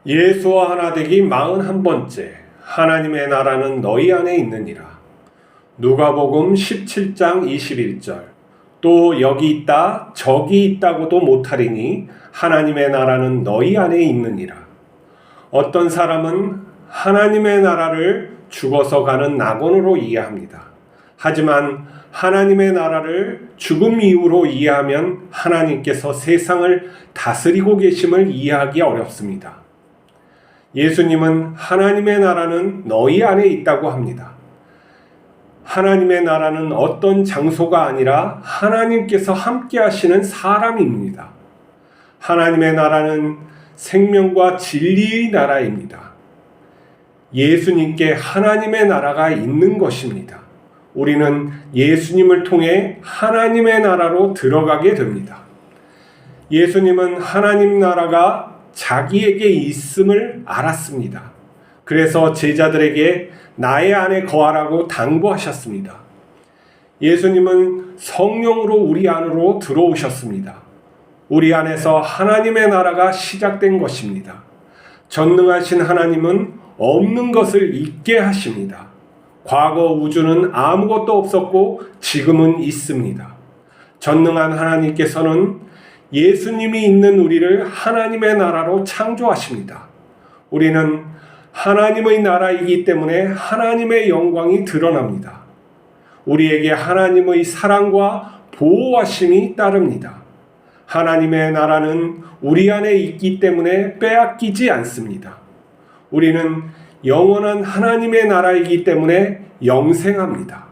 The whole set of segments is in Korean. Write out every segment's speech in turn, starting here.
예수와 하나 되기 41번째. 하나님의 나라는 너희 안에 있느니라. 누가복음 17장 21절. 또 여기 있다 저기 있다고도 못하리니 하나님의 나라는 너희 안에 있느니라. 어떤 사람은 하나님의 나라를 죽어서 가는 낙원으로 이해합니다. 하지만 하나님의 나라를 죽음 이후로 이해하면 하나님께서 세상을 다스리고 계심을 이해하기 어렵습니다. 예수님은 하나님의 나라는 너희 안에 있다고 합니다. 하나님의 나라는 어떤 장소가 아니라 하나님께서 함께 하시는 사람입니다. 하나님의 나라는 생명과 진리의 나라입니다. 예수님께 하나님의 나라가 있는 것입니다. 우리는 예수님을 통해 하나님의 나라로 들어가게 됩니다. 예수님은 하나님 나라가 자기에게 있음을 알았습니다. 그래서 제자들에게 나의 안에 거하라고 당부하셨습니다. 예수님은 성령으로 우리 안으로 들어오셨습니다. 우리 안에서 하나님의 나라가 시작된 것입니다. 전능하신 하나님은 없는 것을 있게 하십니다. 과거 우주는 아무것도 없었고 지금은 있습니다. 전능한 하나님께서는 예수님이 있는 우리를 하나님의 나라로 창조하십니다. 우리는 하나님의 나라이기 때문에 하나님의 영광이 드러납니다. 우리에게 하나님의 사랑과 보호하심이 따릅니다. 하나님의 나라는 우리 안에 있기 때문에 빼앗기지 않습니다. 우리는 영원한 하나님의 나라이기 때문에 영생합니다.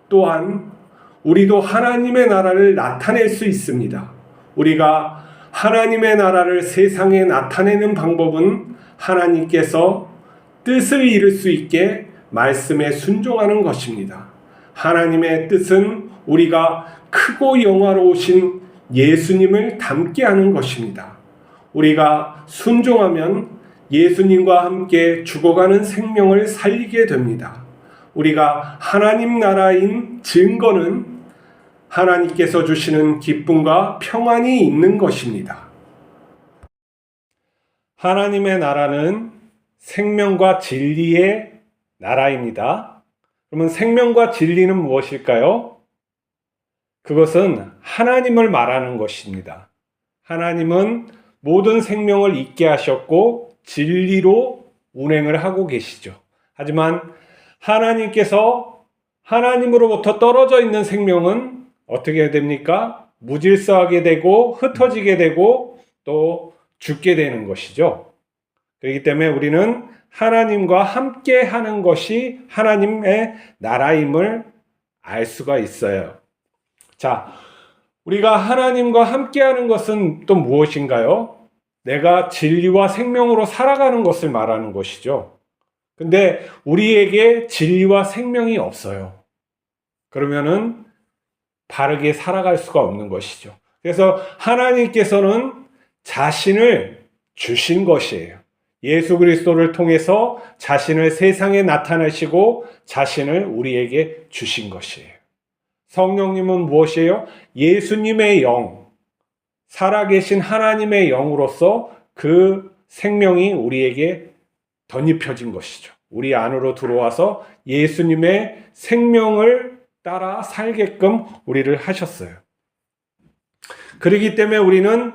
또한 우리도 하나님의 나라를 나타낼 수 있습니다. 우리가 하나님의 나라를 세상에 나타내는 방법은 하나님께서 뜻을 이룰 수 있게 말씀에 순종하는 것입니다. 하나님의 뜻은 우리가 크고 영화로우신 예수님을 닮게 하는 것입니다. 우리가 순종하면 예수님과 함께 죽어가는 생명을 살리게 됩니다. 우리가 하나님 나라인 증거는 하나님께서 주시는 기쁨과 평안이 있는 것입니다. 하나님의 나라는 생명과 진리의 나라입니다. 그러면 생명과 진리는 무엇일까요? 그것은 하나님을 말하는 것입니다. 하나님은 모든 생명을 있게 하셨고 진리로 운행을 하고 계시죠. 하지만 하나님께서 하나님으로부터 떨어져 있는 생명은 어떻게 됩니까? 무질서하게 되고 흩어지게 되고 또 죽게 되는 것이죠. 그렇기 때문에 우리는 하나님과 함께 하는 것이 하나님의 나라임을 알 수가 있어요. 자, 우리가 하나님과 함께 하는 것은 또 무엇인가요? 내가 진리와 생명으로 살아가는 것을 말하는 것이죠. 근데 우리에게 진리와 생명이 없어요. 그러면은 바르게 살아갈 수가 없는 것이죠. 그래서 하나님께서는 자신을 주신 것이에요. 예수 그리스도를 통해서 자신을 세상에 나타내시고 자신을 우리에게 주신 것이에요. 성령님은 무엇이에요? 예수님의 영, 살아계신 하나님의 영으로서 그 생명이 우리에게 덧입혀진 것이죠. 우리 안으로 들어와서 예수님의 생명을 따라 살게끔 우리를 하셨어요. 그렇기 때문에 우리는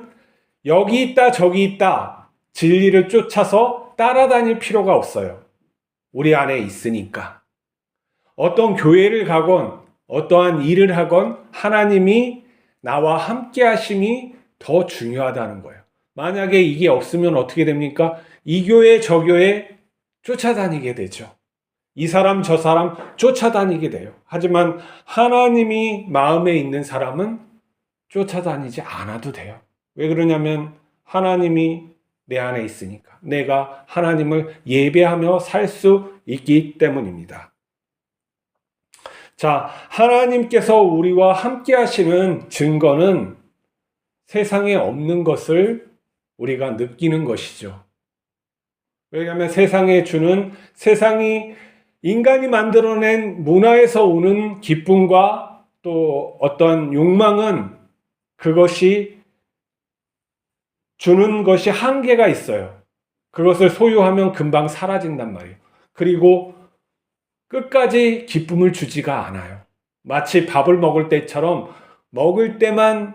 여기 있다 저기 있다 진리를 쫓아서 따라다닐 필요가 없어요. 우리 안에 있으니까. 어떤 교회를 가건 어떠한 일을 하건 하나님이 나와 함께 하심이 더 중요하다는 거예요. 만약에 이게 없으면 어떻게 됩니까? 이 교회 저 교회 쫓아다니게 되죠. 이 사람 저 사람 쫓아다니게 돼요. 하지만 하나님이 마음에 있는 사람은 쫓아다니지 않아도 돼요. 왜 그러냐면 하나님이 내 안에 있으니까. 내가 하나님을 예배하며 살 수 있기 때문입니다. 자, 하나님께서 우리와 함께 하시는 증거는 세상에 없는 것을 우리가 느끼는 것이죠. 왜냐하면 세상이 인간이 만들어낸 문화에서 오는 기쁨과 또 어떤 욕망은 그것이 주는 것이 한계가 있어요. 그것을 소유하면 금방 사라진단 말이에요. 그리고 끝까지 기쁨을 주지가 않아요. 마치 밥을 먹을 때처럼 먹을 때만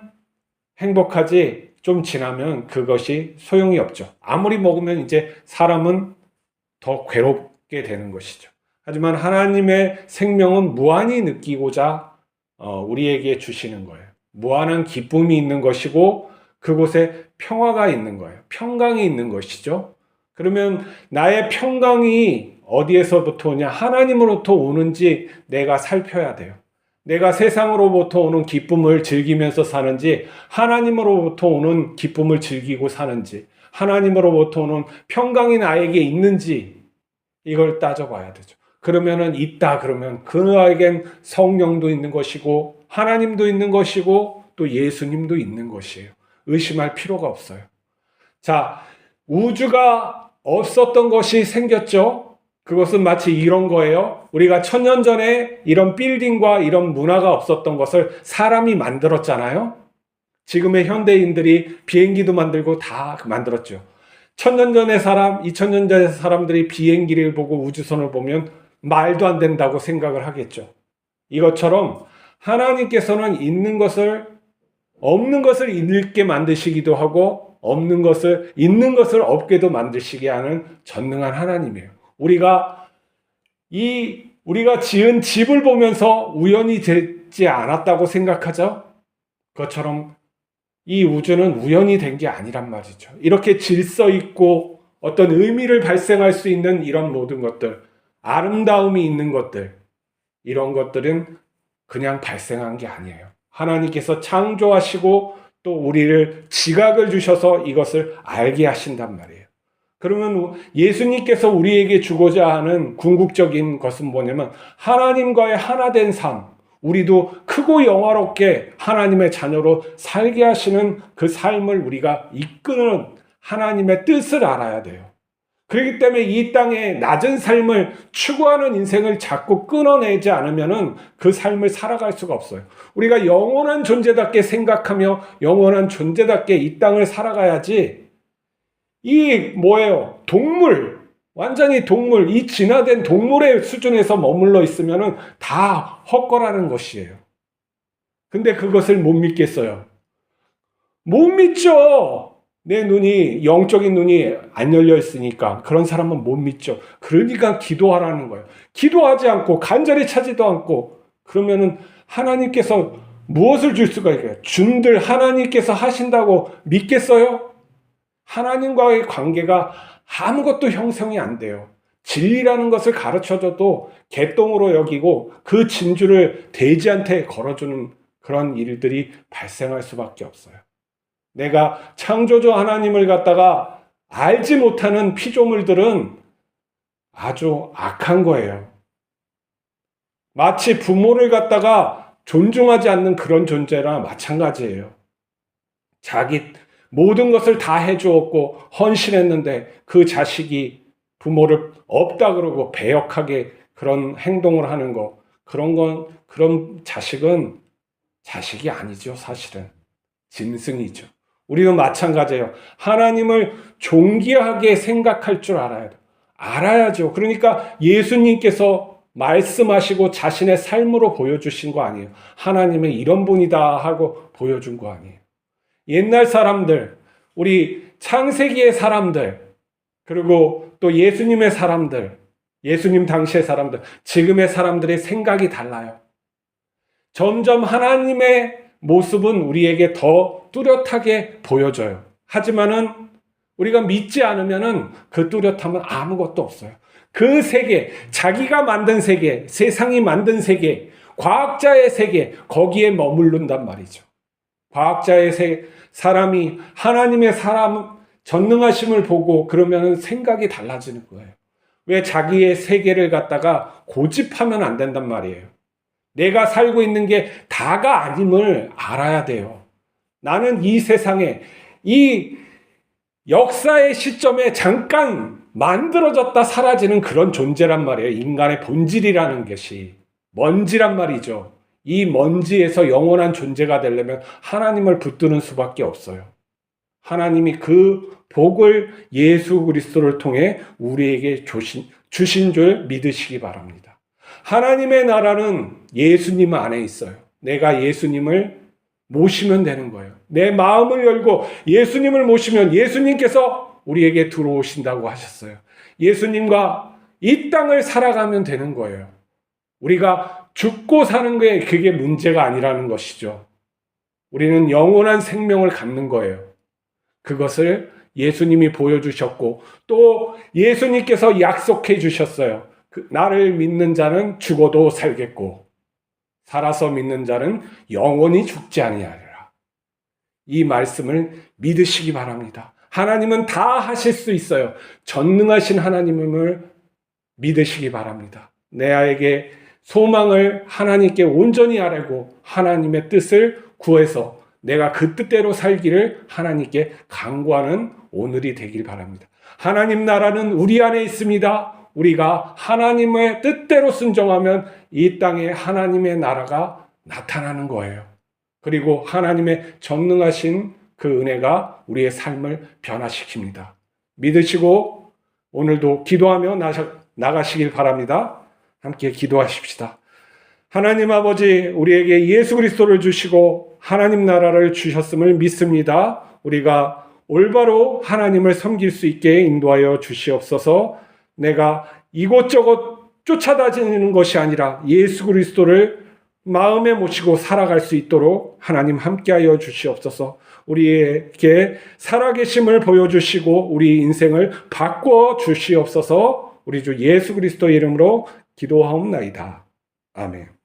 행복하지 좀 지나면 그것이 소용이 없죠. 아무리 먹으면 이제 사람은 더 괴롭게 되는 것이죠. 하지만 하나님의 생명은 무한히 느끼고자 우리에게 주시는 거예요. 무한한 기쁨이 있는 것이고 그곳에 평화가 있는 거예요. 평강이 있는 것이죠. 그러면 나의 평강이 어디에서부터 오냐? 하나님으로부터 오는지 내가 살펴야 돼요. 내가 세상으로부터 오는 기쁨을 즐기면서 사는지 하나님으로부터 오는 기쁨을 즐기고 사는지 하나님으로부터 오는 평강이 나에게 있는지 이걸 따져봐야 되죠. 그러면은 있다 그러면 그에겐 성령도 있는 것이고 하나님도 있는 것이고 또 예수님도 있는 것이에요. 의심할 필요가 없어요. 자, 우주가 없었던 것이 생겼죠. 그것은 마치 이런 거예요. 우리가 1000년 전에 이런 빌딩과 이런 문화가 없었던 것을 사람이 만들었잖아요. 지금의 현대인들이 비행기도 만들고 다 만들었죠. 1000년 전의 사람, 2000년 전의 사람들이 비행기를 보고 우주선을 보면 말도 안 된다고 생각을 하겠죠. 이것처럼 하나님께서는 있는 것을 없는 것을 있게 만드시기도 하고 없는 것을 있는 것을 없게도 만드시게 하는 전능한 하나님이에요. 우리가 지은 집을 보면서 우연히 되지 않았다고 생각하죠. 그것처럼 이 우주는 우연히 된 게 아니란 말이죠. 이렇게 질서 있고 어떤 의미를 발생할 수 있는 이런 모든 것들, 아름다움이 있는 것들, 이런 것들은 그냥 발생한 게 아니에요. 하나님께서 창조하시고 또 우리를 지각을 주셔서 이것을 알게 하신단 말이에요. 그러면 예수님께서 우리에게 주고자 하는 궁극적인 것은 뭐냐면 하나님과의 하나 된 삶, 우리도 크고 영화롭게 하나님의 자녀로 살게 하시는 그 삶을 우리가 이끄는 하나님의 뜻을 알아야 돼요. 그렇기 때문에 이 땅의 낮은 삶을 추구하는 인생을 자꾸 끊어내지 않으면 그 삶을 살아갈 수가 없어요. 우리가 영원한 존재답게 생각하며 영원한 존재답게 이 땅을 살아가야지 뭐예요? 동물, 완전히 동물, 이 진화된 동물의 수준에서 머물러 있으면 다 헛거라는 것이에요. 근데 그것을 못 믿겠어요. 못 믿죠. 내 눈이, 영적인 눈이 안 열려 있으니까 그런 사람은 못 믿죠. 그러니까 기도하라는 거예요. 기도하지 않고 간절히 찾지도 않고 그러면은 하나님께서 무엇을 줄 수가 있어요? 준들 하나님께서 하신다고 믿겠어요? 하나님과의 관계가 아무것도 형성이 안 돼요. 진리라는 것을 가르쳐줘도 개똥으로 여기고 그 진주를 돼지한테 걸어주는 그런 일들이 발생할 수밖에 없어요. 내가 창조주 하나님을 갖다가 알지 못하는 피조물들은 아주 악한 거예요. 마치 부모를 갖다가 존중하지 않는 그런 존재랑 마찬가지예요. 자기 모든 것을 다 해주었고 헌신했는데 그 자식이 부모를 없다 그러고 배역하게 그런 행동을 하는 거, 그런 자식은 자식이 아니죠. 사실은 짐승이죠. 우리도 마찬가지예요. 하나님을 존귀하게 생각할 줄 알아야 돼요. 알아야죠. 그러니까 예수님께서 말씀하시고 자신의 삶으로 보여주신 거 아니에요. 하나님의 이런 분이다 하고 보여준 거 아니에요. 옛날 사람들, 우리 창세기의 사람들, 그리고 또 예수님의 사람들, 예수님 당시의 사람들, 지금의 사람들의 생각이 달라요. 점점 하나님의 모습은 우리에게 더 뚜렷하게 보여져요. 하지만은 우리가 믿지 않으면은 그 뚜렷함은 아무것도 없어요. 그 세계, 자기가 만든 세계, 세상이 만든 세계, 과학자의 세계, 거기에 머무른단 말이죠. 과학자의 사람이 하나님의 전능하심을 보고 그러면은 생각이 달라지는 거예요. 왜 자기의 세계를 갖다가 고집하면 안 된단 말이에요. 내가 살고 있는 게 다가 아님을 알아야 돼요. 나는 이 세상에, 이 역사의 시점에 잠깐 만들어졌다 사라지는 그런 존재란 말이에요. 인간의 본질이라는 것이. 먼지란 말이죠. 이 먼지에서 영원한 존재가 되려면 하나님을 붙드는 수밖에 없어요. 하나님이 그 복을 예수 그리스도를 통해 우리에게 주신 줄 믿으시기 바랍니다. 하나님의 나라는 예수님 안에 있어요. 내가 예수님을 모시면 되는 거예요. 내 마음을 열고 예수님을 모시면 예수님께서 우리에게 들어오신다고 하셨어요. 예수님과 이 땅을 살아가면 되는 거예요. 우리가 죽고 사는 게 그게 문제가 아니라는 것이죠. 우리는 영원한 생명을 갖는 거예요. 그것을 예수님이 보여주셨고 또 예수님께서 약속해 주셨어요. 나를 믿는 자는 죽어도 살겠고 살아서 믿는 자는 영원히 죽지 아니하리라. 이 말씀을 믿으시기 바랍니다. 하나님은 다 하실 수 있어요. 전능하신 하나님을 믿으시기 바랍니다. 내게 소망을 하나님께 온전히 아뢰고 하나님의 뜻을 구해서 내가 그 뜻대로 살기를 하나님께 간구하는 오늘이 되길 바랍니다. 하나님 나라는 우리 안에 있습니다. 우리가 하나님의 뜻대로 순종하면 이 땅에 하나님의 나라가 나타나는 거예요. 그리고 하나님의 전능하신 그 은혜가 우리의 삶을 변화시킵니다. 믿으시고 오늘도 기도하며 나가시길 바랍니다. 함께 기도하십시다. 하나님 아버지, 우리에게 예수 그리스도를 주시고 하나님 나라를 주셨음을 믿습니다. 우리가 올바로 하나님을 섬길 수 있게 인도하여 주시옵소서. 내가 이곳저곳 쫓아다니는 것이 아니라 예수 그리스도를 마음에 모시고 살아갈 수 있도록 하나님 함께하여 주시옵소서. 우리에게 살아계심을 보여주시고 우리 인생을 바꿔 주시옵소서. 우리 주 예수 그리스도의 이름으로 기도하옵나이다. 아멘.